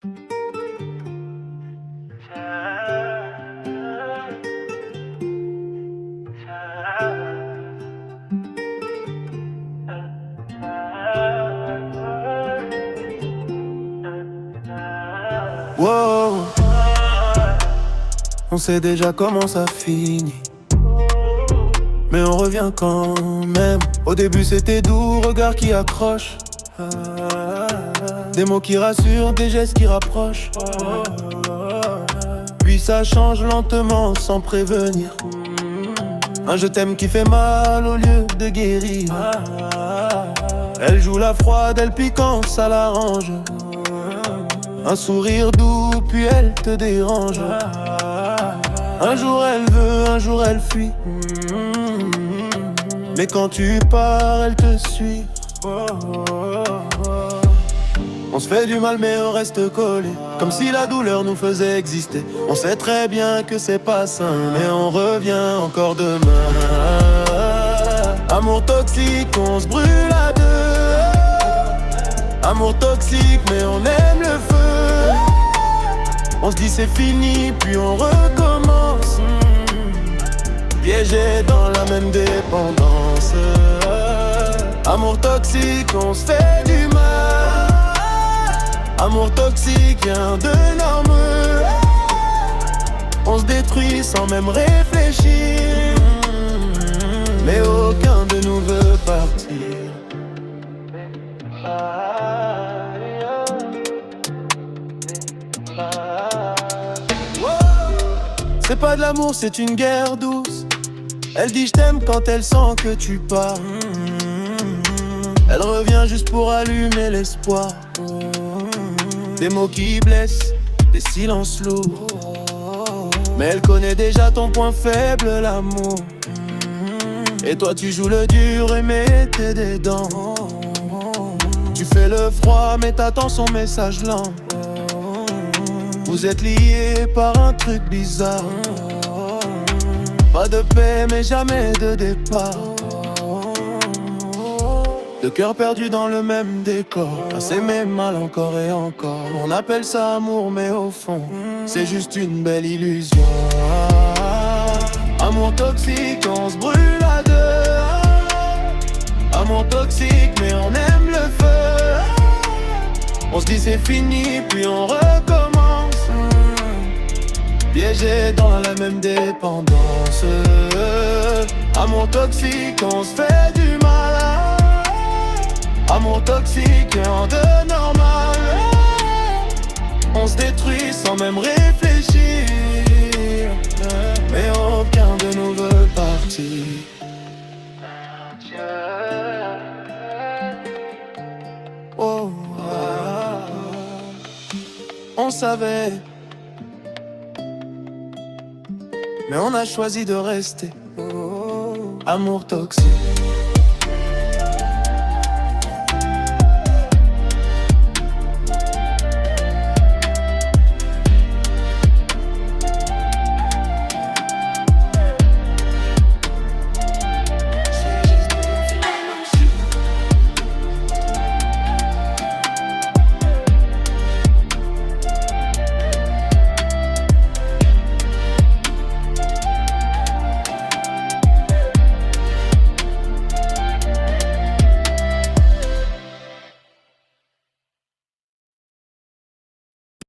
Wow, on sait déjà comment ça finit, mais on revient quand même. Au début c'était doux, regard qui accroche, des mots qui rassurent, des gestes qui rapprochent. Puis ça change lentement sans prévenir, un je t'aime qui fait mal au lieu de guérir. Elle joue la froide, elle piquante, ça l'arrange. Un sourire doux, puis elle te dérange. Un jour elle veut, un jour elle fuit, mais quand tu pars, elle te suit. On se fait du mal mais on reste collé, comme si la douleur nous faisait exister. On sait très bien que c'est pas sain, mais on revient encore demain. Amour toxique, on se brûle à deux. Amour toxique, mais on aime le feu. On se dit c'est fini, puis on recommence, piégé dans la même dépendance. Amour toxique, on se fait du mal. Amour toxique, rien de normal. On se détruit sans même réfléchir, mais aucun de nous veut partir. C'est pas de l'amour, c'est une guerre douce. Elle dit je t'aime quand elle sent que tu pars. Elle revient juste pour allumer l'espoir. Des mots qui blessent, des silences lourds. Mais elle connaît déjà ton point faible, l'amour. Et toi tu joues le dur et mets tes des dents. Tu fais le froid mais t'attends son message lent. Vous êtes liés par un truc bizarre. Pas de paix mais jamais de départ. Deux cœurs perdus dans le même décor, à s'aimer mal encore et encore. On appelle ça amour mais au fond c'est juste une belle illusion. Amour toxique, on se brûle à deux. Amour toxique mais on aime le feu. On se dit c'est fini puis on recommence, piégé dans la même dépendance. Amour toxique, on se fait du mal. Amour toxique, rien de normal. On se détruit sans même réfléchir, mais aucun de nous veut partir. Oh, on savait, mais on a choisi de rester. Amour toxique.